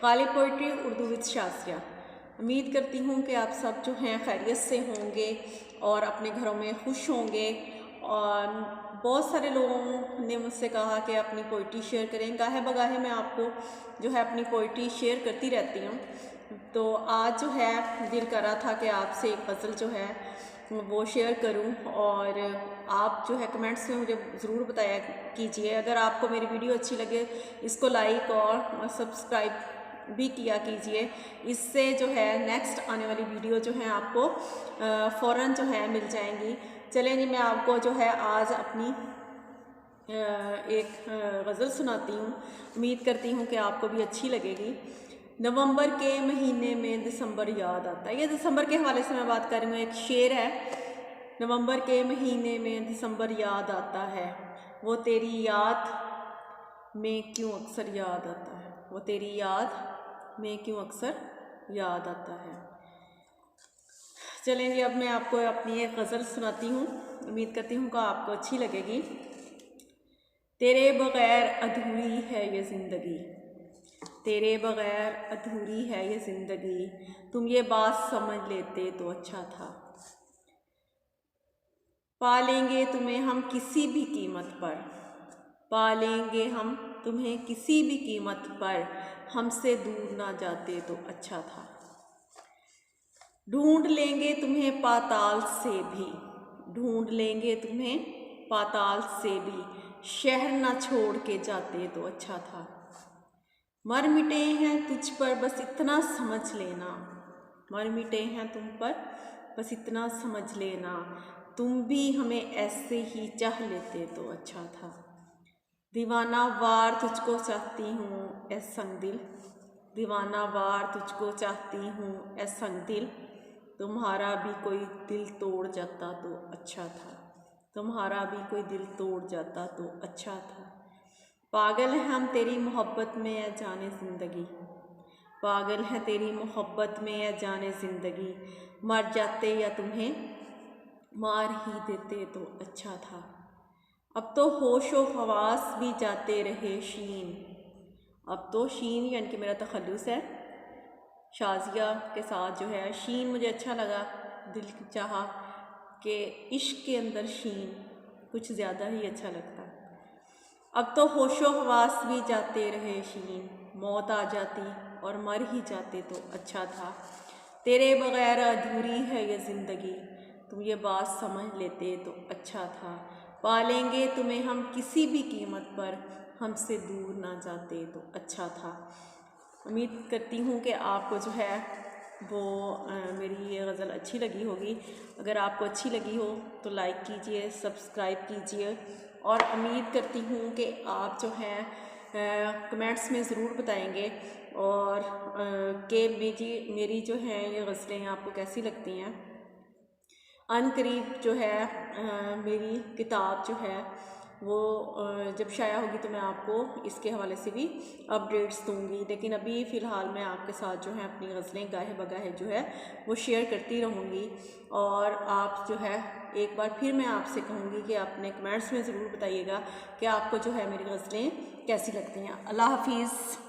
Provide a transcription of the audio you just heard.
Ghalib poetry Urdu with Shazia. उम्मीद करती हूँ कि आप सब जो हैं खैरियत से होंगे और अपने घरों में खुश होंगे। और बहुत सारे लोगों ने मुझसे कहा कि अपनी पोइट्री शेयर करें। गाहे बगाहे मैं आपको जो है अपनी पोइट्री शेयर करती रहती हूँ। तो आज जो है दिल कर रहा था कि आपसे एक गज़ल जो है वो शेयर करूं, और आप जो है कमेंट्स में मुझे ज़रूर बताया कीजिए। अगर आपको मेरी वीडियो अच्छी लगे इसको लाइक और सब्सक्राइब भी किया कीजिए। इससे जो है नेक्स्ट आने वाली वीडियो जो है आपको फ़ौरन जो है मिल जाएंगी। चलें जी, मैं आपको जो है आज अपनी एक गज़ल सुनाती हूँ। उम्मीद करती हूँ कि आपको भी अच्छी लगेगी। नवंबर के महीने में दिसंबर याद आता है। ये दिसंबर के हवाले से मैं बात कर रही हूँ। एक शेर है, नवंबर के महीने में दिसंबर याद आता है, वो तेरी याद में क्यों अक्सर याद आता है, वो तेरी याद में क्यों अक्सर याद आता है। चलें जी, अब मैं आपको अपनी एक गज़ल सुनाती हूँ। उम्मीद करती हूँ कि आपको अच्छी लगेगी। तेरे बग़ैर अधूरी है ये ज़िंदगी, तेरे बग़ैर अधूरी है ये ज़िंदगी, तुम ये बात समझ लेते तो अच्छा था। पालेंगे तुम्हें हम किसी भी कीमत पर, पालेंगे हम तुम्हें किसी भी कीमत पर, हमसे दूर ना जाते तो अच्छा था। ढूंढ लेंगे तुम्हें पाताल से भी, ढूंढ लेंगे तुम्हें पाताल से भी, शहर ना छोड़ के जाते तो अच्छा था। मर मिटे हैं तुझ पर बस इतना समझ लेना, मर मिटे हैं तुम पर बस इतना समझ लेना, तुम भी हमें ऐसे ही चाह लेते तो अच्छा था। दीवाना वार तुझको चाहती हूँ ऐ संग दिल, दीवाना वार तुझको चाहती हूँ ऐ संग दिल, तुम्हारा भी कोई दिल तोड़ जाता तो अच्छा था, तुम्हारा भी कोई दिल तोड़ जाता तो अच्छा था। पागल हैं हम तेरी मोहब्बत में या जाने ज़िंदगी, पागल है तेरी मोहब्बत में या जाने ज़िंदगी, मर जाते या तुम्हें मार ही देते तो अच्छा था। अब तो होशो हवास भी जाते रहे शीन, अब तो शीन यानी कि मेरा तखल्लुस है शाज़िया के साथ जो है। शीन मुझे अच्छा लगा, दिल चाहा कि इश्क के अंदर शीन कुछ ज़्यादा ही अच्छा लगता। अब तो होशो हवास भी जाते रहे शीन, मौत आ जाती और मर ही जाते तो अच्छा था। तेरे बग़ैर अधूरी है ये ज़िंदगी, तुम ये बात समझ लेते तो अच्छा था। पालेंगे तुम्हें हम किसी भी कीमत पर, हमसे दूर ना जाते तो अच्छा था। उम्मीद करती हूँ कि आपको जो है वो मेरी ये गज़ल अच्छी लगी होगी। अगर आपको अच्छी लगी हो तो लाइक कीजिए, सब्सक्राइब कीजिए, और उम्मीद करती हूँ कि आप जो है कमेंट्स में ज़रूर बताएंगे और कि मेरी जो है ये गज़लें आपको कैसी लगती हैं। अनकरीब जो है मेरी किताब जो है वो जब शाया होगी तो मैं आपको इसके हवाले से भी अपडेट्स दूंगी। लेकिन अभी फ़िलहाल मैं आपके साथ जो है अपनी गज़लें गाहे बगाहे जो है वो शेयर करती रहूँगी। और आप जो है एक बार फिर मैं आपसे कहूँगी कि अपने कमेंट्स में ज़रूर बताइएगा कि आपको जो है मेरी गज़लें कैसी लगती हैं। अल्लाह हाफिज़।